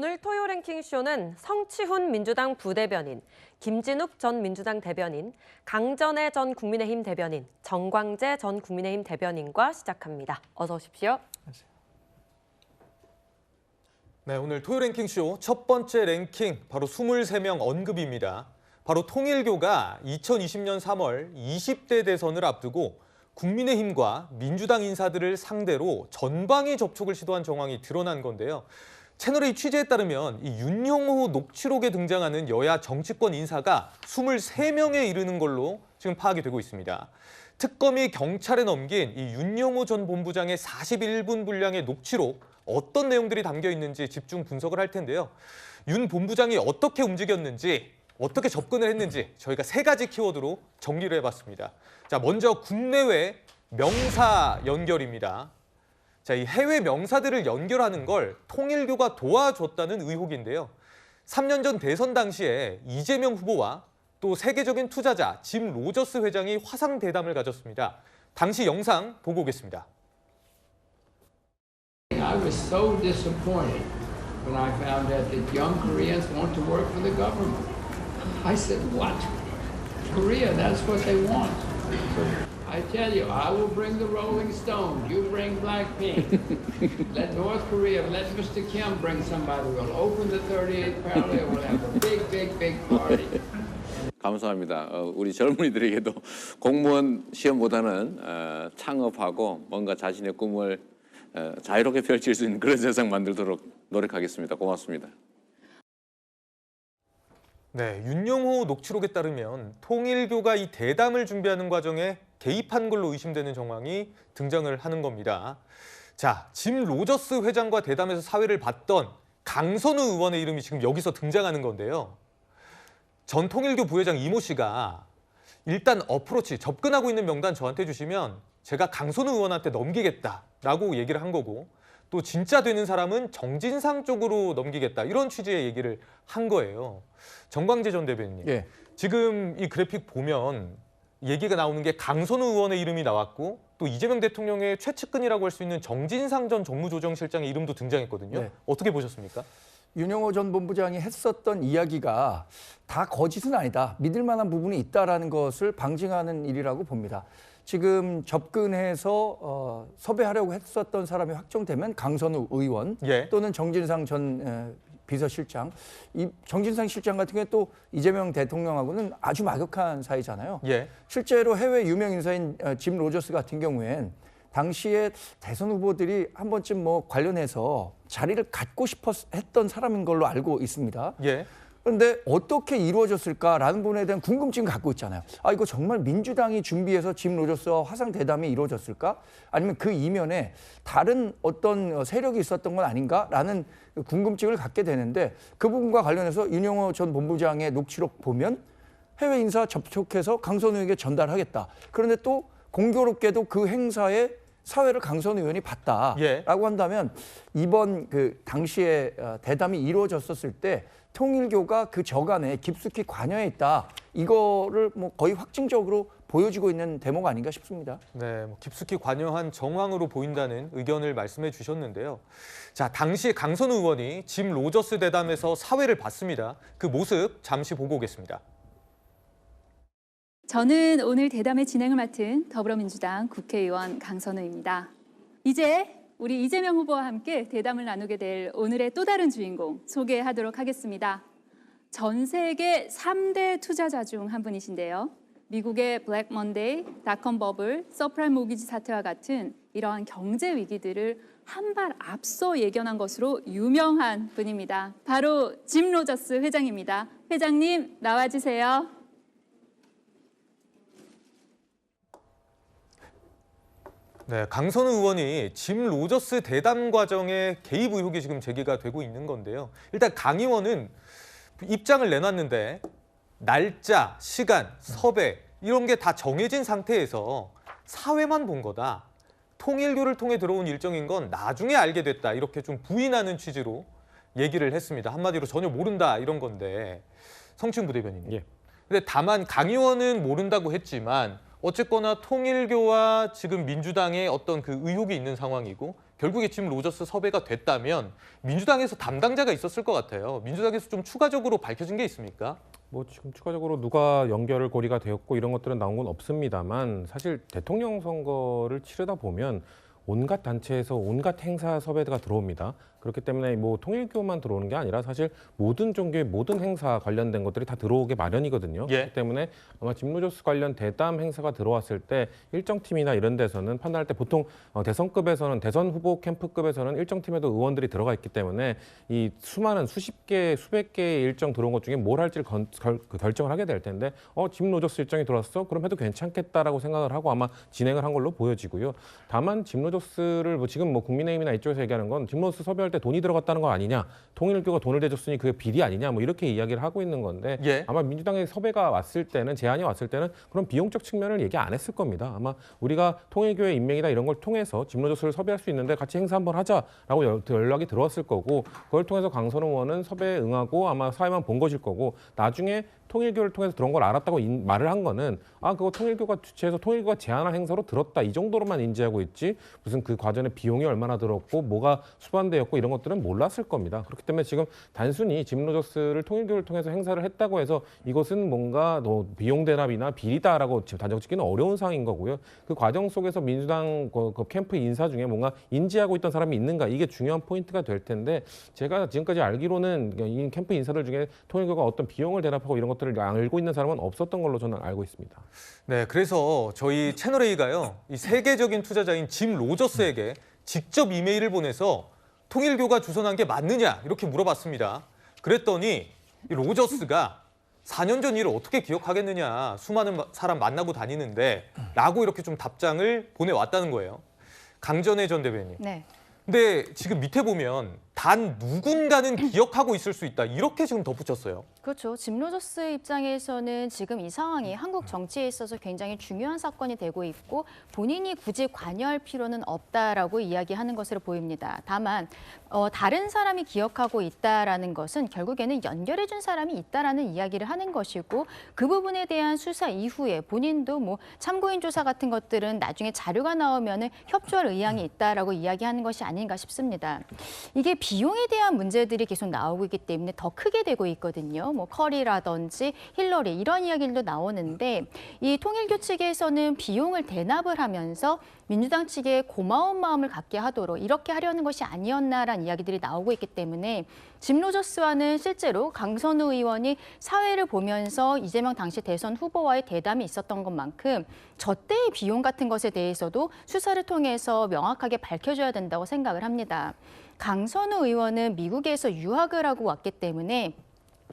오늘 토요 랭킹쇼는 성치훈 민주당 부대변인, 김진욱 전 민주당 대변인, 강전애 전 국민의힘 대변인, 정광재 전 국민의힘 대변인과 시작합니다. 어서 오십시오. 네, 오늘 토요 랭킹쇼 첫 번째 랭킹 바로 23명 언급입니다. 바로 통일교가 2020년 3월 20대 대선을 앞두고 국민의힘과 민주당 인사들을 상대로 전방위 접촉을 시도한 정황이 드러난 건데요. 채널A 취재에 따르면 이 윤영호 녹취록에 등장하는 여야 정치권 인사가 23명에 이르는 걸로 지금 파악이 되고 있습니다. 특검이 경찰에 넘긴 이 윤영호 전 본부장의 41분 분량의 녹취록, 어떤 내용들이 담겨 있는지 집중 분석을 할 텐데요. 윤 본부장이 어떻게 움직였는지, 어떻게 접근을 했는지 저희가 3가지 키워드로 정리를 해봤습니다. 자, 먼저 국내외 명사 연결입니다. 자, 이 해외 명사들을 연결하는 걸 통일교가 도와줬다는 의혹인데요. 3년 전 대선 당시에 이재명 후보와 또 세계적인 투자자 짐 로저스 회장이 화상 대담을 가졌습니다. 당시 영상 보고 오겠습니다. I was so disappointed when I found out that young Koreans want to work for the government. I said, what? Korea, that's what they want. So I tell you, I will bring the Rolling Stones, you bring Blackpink. Let North Korea, let Mr. Kim bring somebody. We'll open the 38th parallel, we'll have a big, big, big party. 감사합니다. 우리 젊은이들에게도 공무원 시험보다는 창업하고 뭔가 자신의 꿈을 자유롭게 펼칠 수 있는 그런 세상 만들도록 노력하겠습니다. 고맙습니다. 네, 윤영호 녹취록에 따르면 통일교가 이 대담을 준비하는 과정에 개입한 걸로 의심되는 정황이 등장을 하는 겁니다. 자, 짐 로저스 회장과 대담에서 사회를 봤던 강선우 의원의 이름이 지금 여기서 등장하는 건데요. 전 통일교 부회장 이모 씨가 일단 어프로치, 접근하고 있는 명단 저한테 주시면 제가 강선우 의원한테 넘기겠다라고 얘기를 한 거고, 또 진짜 되는 사람은 정진상 쪽으로 넘기겠다, 이런 취지의 얘기를 한 거예요. 정광재 전 대변인님, 예. 지금 이 그래픽 보면 얘기가 나오는 게 강선우 의원의 이름이 나왔고 또 이재명 대통령의 최측근이라고 할 수 있는 정진상 전 정무조정실장의 이름도 등장했거든요. 네. 어떻게 보셨습니까? 윤영호 전 본부장이 했었던 이야기가 다 거짓은 아니다, 믿을 만한 부분이 있다라는 것을 방증하는 일이라고 봅니다. 지금 접근해서 섭외하려고 했었던 사람이 확정되면 강선우 의원 예. 또는 정진상 전 비서실장, 이 정진상 실장 같은 경우에 또 이재명 대통령하고는 아주 막역한 사이잖아요. 예. 실제로 해외 유명 인사인 짐 로저스 같은 경우엔 당시에 대선 후보들이 한 번쯤 뭐 관련해서 자리를 갖고 싶어 했던 사람인 걸로 알고 있습니다. 예. 그런데 어떻게 이루어졌을까라는 부분에 대한 궁금증을 갖고 있잖아요. 아, 이거 정말 민주당이 준비해서 짐 로저스와 화상 대담이 이루어졌을까? 아니면 그 이면에 다른 어떤 세력이 있었던 건 아닌가라는 궁금증을 갖게 되는데, 그 부분과 관련해서 윤영호 전 본부장의 녹취록 보면 해외 인사 접촉해서 강선우에게 전달하겠다. 그런데 또 공교롭게도 그 행사에 사회를 강선우 의원이 봤다라고 예. 한다면 이번 그 당시에 대담이 이루어졌었을 때 통일교가 그 저간에 깊숙이 관여해 있다, 이거를 뭐 거의 확증적으로 보여주고 있는 대목 아닌가 싶습니다. 네, 깊숙이 관여한 정황으로 보인다는 의견을 말씀해 주셨는데요. 자, 당시 강선우 의원이 짐 로저스 대담에서 사회를 봤습니다. 그 모습 잠시 보고 오겠습니다. 저는 오늘 대담의 진행을 맡은 더불어민주당 국회의원 강선우입니다. 이제 우리 이재명 후보와 함께 대담을 나누게 될 오늘의 또 다른 주인공 소개하도록 하겠습니다. 전 세계 3대 투자자 중 한 분이신데요. 미국의 블랙 먼데이, 닷컴 버블, 서프라임 모기지 사태와 같은 이러한 경제 위기들을 한 발 앞서 예견한 것으로 유명한 분입니다. 바로 짐 로저스 회장입니다. 회장님, 나와주세요. 네, 강선우 의원이 짐 로저스 대담 과정에 개입 의혹이 지금 제기가 되고 있는 건데요. 일단 강 의원은 입장을 내놨는데 날짜, 시간, 섭외 이런 게 다 정해진 상태에서 사회만 본 거다. 통일교를 통해 들어온 일정인 건 나중에 알게 됐다. 이렇게 좀 부인하는 취지로 얘기를 했습니다. 한마디로 전혀 모른다, 이런 건데. 성춘 부대변인님. 예. 근데 다만 강 의원은 모른다고 했지만 어쨌거나 통일교와 지금 민주당의 어떤 그 의혹이 있는 상황이고 결국에 짐 로저스 섭외가 됐다면 민주당에서 담당자가 있었을 것 같아요. 민주당에서 좀 추가적으로 밝혀진 게 있습니까? 뭐 지금 추가적으로 누가 연결 고리가 되었고 이런 것들은 나온 건 없습니다만 사실 대통령 선거를 치르다 보면 온갖 단체에서 온갖 행사 섭외가 들어옵니다. 그렇기 때문에 뭐 통일교만 들어오는 게 아니라 사실 모든 종교의 모든 행사 관련된 것들이 다 들어오게 마련이거든요. 예. 그렇기 때문에 아마 짐 로저스 관련 대담 행사가 들어왔을 때 일정 팀이나 이런 데서는 판단할 때 보통 대선급에서는 대선 후보 캠프급에서는 일정 팀에도 의원들이 들어가 있기 때문에 이 수많은 수십 개, 수백 개의 일정 들어온 것 중에 뭘 할지를 결정을 하게 될 텐데 짐 로저스 일정이 들어왔어? 그럼 해도 괜찮겠다라고 생각을 하고 아마 진행을 한 걸로 보여지고요. 다만 짐 로저스를 뭐 지금 뭐 국민의힘이나 이쪽에서 얘기하는 건 짐 로저스 섭외할 때 돈이 들어갔다는 거 아니냐, 통일교가 돈을 대줬으니 그게 비리 아니냐, 뭐 이렇게 이야기를 하고 있는 건데 예. 아마 민주당의 섭외가 왔을 때는 제안이 왔을 때는 그런 비용적 측면을 얘기 안 했을 겁니다. 아마 우리가 통일교의 임명이다 이런 걸 통해서 짐 로저스를 섭외할 수 있는데 같이 행사 한번 하자라고 연락이 들어왔을 거고 그걸 통해서 강선 의원은 섭외에 응하고 아마 사회만 본 것일 거고 나중에 통일교를 통해서 들어온 걸 알았다고 말을 한 거는 그거 통일교가 주최해서 통일교가 제안한 행사로 들었다 이 정도로만 인지하고 있지 무슨 그 과정에 비용이 얼마나 들었고 뭐가 수반되었고 이런 것들은 몰랐을 겁니다. 그렇기 때문에 지금 단순히 짐 로저스를 통일교를 통해서 행사를 했다고 해서 이것은 뭔가 비용 대납이나 비리다라고 단정짓기는 어려운 상황인 거고요. 그 과정 속에서 민주당 그 캠프 인사 중에 뭔가 인지하고 있던 사람이 있는가 이게 중요한 포인트가 될 텐데 제가 지금까지 알기로는 이 캠프 인사들 중에 통일교가 어떤 비용을 대납하고 이런 것들을 알고 있는 사람은 없었던 걸로 저는 알고 있습니다. 네, 그래서 저희 채널A가요. 이 세계적인 투자자인 짐 로저스에게 직접 이메일을 보내서 통일교가 주선한 게 맞느냐 이렇게 물어봤습니다. 그랬더니 이 로저스가 4년 전 일을 어떻게 기억하겠느냐, 수많은 사람 만나고 다니는데 라고 이렇게 좀 답장을 보내왔다는 거예요. 강전애 전 대변인. 네. 근데 지금 밑에 보면 단 누군가는 기억하고 있을 수 있다 이렇게 지금 덧붙였어요. 그렇죠. 짐 로저스 입장에서는 지금 이 상황이 한국 정치에 있어서 굉장히 중요한 사건이 되고 있고 본인이 굳이 관여할 필요는 없다라고 이야기하는 것으로 보입니다. 다만 다른 사람이 기억하고 있다라는 것은 결국에는 연결해준 사람이 있다라는 이야기를 하는 것이고 그 부분에 대한 수사 이후에 본인도 뭐 참고인 조사 같은 것들은 나중에 자료가 나오면은 협조할 의향이 있다라고 이야기하는 것이 아닌가 싶습니다. 이게 비용에 대한 문제들이 계속 나오고 있기 때문에 더 크게 되고 있거든요. 뭐 커리라든지 힐러리 이런 이야기들도 나오는데 이 통일교 측에서는 비용을 대납을 하면서 민주당 측에 고마운 마음을 갖게 하도록 이렇게 하려는 것이 아니었나라는 이야기들이 나오고 있기 때문에 짐 로저스와는 실제로 강선우 의원이 사회를 보면서 이재명 당시 대선 후보와의 대담이 있었던 것만큼 저 때의 비용 같은 것에 대해서도 수사를 통해서 명확하게 밝혀줘야 된다고 생각을 합니다. 강선우 의원은 미국에서 유학을 하고 왔기 때문에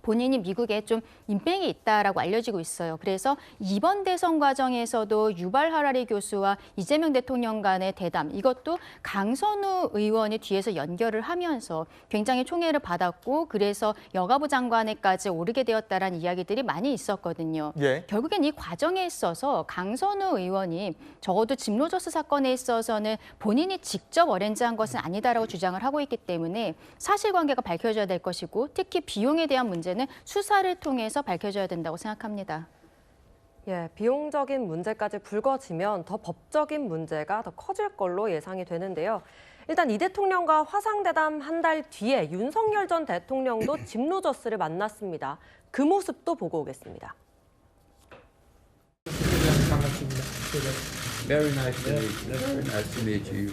본인이 미국에 좀 인맥이 있다라고 알려지고 있어요. 그래서 이번 대선 과정에서도 유발 하라리 교수와 이재명 대통령 간의 대담, 이것도 강선우 의원이 뒤에서 연결을 하면서 굉장히 총애를 받았고 그래서 여가부 장관에까지 오르게 되었다라는 이야기들이 많이 있었거든요. 예. 결국엔 이 과정에 있어서 강선우 의원이 적어도 짐 로저스 사건에 있어서는 본인이 직접 어렌지한 것은 아니다라고 주장을 하고 있기 때문에 사실관계가 밝혀져야 될 것이고 특히 비용에 대한 문제는 수사를 통해서 밝혀져야 된다고 생각합니다. 예, 비용적인 문제까지 불거지면 더 법적인 문제가 더 커질 걸로 예상이 되는데요. 일단 이 대통령과 화상대담 한 달 뒤에 윤석열 전 대통령도 짐 로저스를 만났습니다. 그 모습도 보고 오겠습니다. 반갑습니다. Very nice to meet you. Very nice to meet you.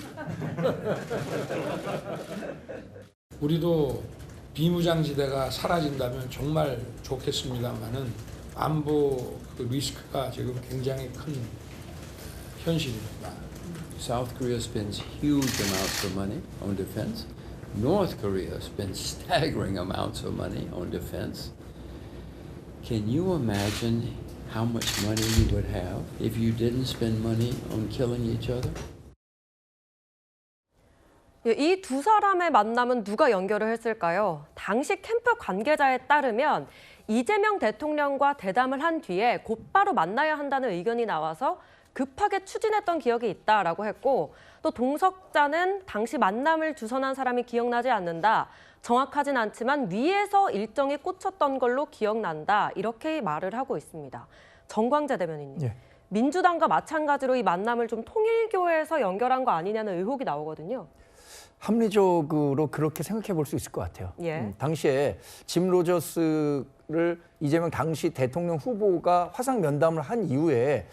우리도 비무장지대가 사라진다면 정말 좋겠습니다만은 안보 그 리스크가 지금 굉장히 큰 현실입니다. South Korea spends huge amounts of money on defense. North Korea spends staggering amounts of money on defense. Can you imagine how much money you would have if you didn't spend money on killing each other? 이 두 사람의 만남은 누가 연결을 했을까요? 당시 캠프 관계자에 따르면 이재명 대통령과 대담을 한 뒤에 곧바로 만나야 한다는 의견이 나와서 급하게 추진했던 기억이 있다라고 했고 또 동석자는 당시 만남을 주선한 사람이 기억나지 않는다. 정확하진 않지만 위에서 일정이 꽂혔던 걸로 기억난다. 이렇게 말을 하고 있습니다. 정광재 대변인님. 예. 민주당과 마찬가지로 이 만남을 좀 통일교에서 연결한 거 아니냐는 의혹이 나오거든요. 합리적으로 그렇게 생각해 볼 수 있을 것 같아요. 예. 당시에 짐 로저스를 이재명 당시 대통령 후보가 화상 면담을 한 이후에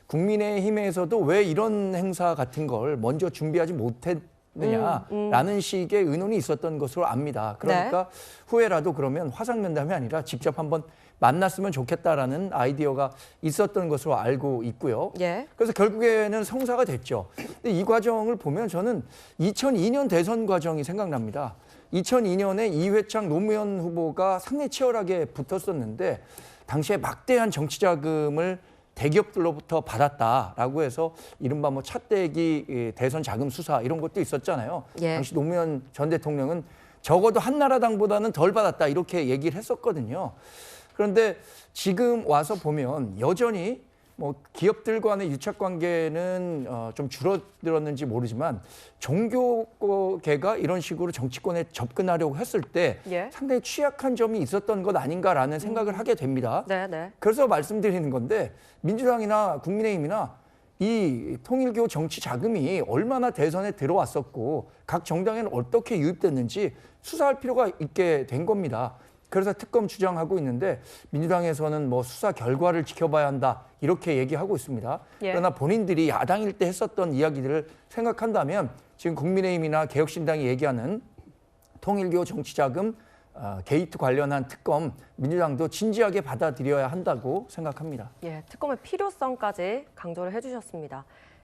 국민의힘에서도 왜 이런 행사 같은 걸 먼저 준비하지 못했느냐라는 식의 의논이 있었던 것으로 압니다. 그러니까 후에라도 그러면 화상 면담이 아니라 직접 한번 만났으면 좋겠다라는 아이디어가 있었던 것으로 알고 있고요. 예. 그래서 결국에는 성사가 됐죠. 근데 이 과정을 보면 저는 2002년 대선 과정이 생각납니다. 2002년에 이회창 노무현 후보가 상당히 치열하게 붙었었는데 당시에 막대한 정치 자금을 대기업들로부터 받았다라고 해서 이른바 뭐 차떼기 대선 자금 수사 이런 것도 있었잖아요. 예. 당시 노무현 전 대통령은 적어도 한나라당보다는 덜 받았다 이렇게 얘기를 했었거든요. 그런데 지금 와서 보면 여전히 뭐 기업들 간의 유착 관계는 좀 줄어들었는지 모르지만 종교계가 이런 식으로 정치권에 접근하려고 했을 때 예. 상당히 취약한 점이 있었던 것 아닌가라는 생각을 하게 됩니다. 네. 그래서 말씀드리는 건데 민주당이나 국민의힘이나 이 통일교 정치 자금이 얼마나 대선에 들어왔었고 각 정당에는 어떻게 유입됐는지 수사할 필요가 있게 된 겁니다. 그래서 특검 주장하고 있는데 민주당에서는 뭐 수사 결과를 지켜봐야 한다 이렇게 얘기하고 있습니다. 예. 그러나 본인들이 야당일 때 했었던 이야기들을 생각한다면 지금 국민의힘이나 개혁신당이 얘기하는 통일교 정치자금 게이트 관련한 특검 민주당도 진지하게 받아들여야 한다고 생각합니다. 예, 특검의 필요성까지 강조를 해주셨습니다.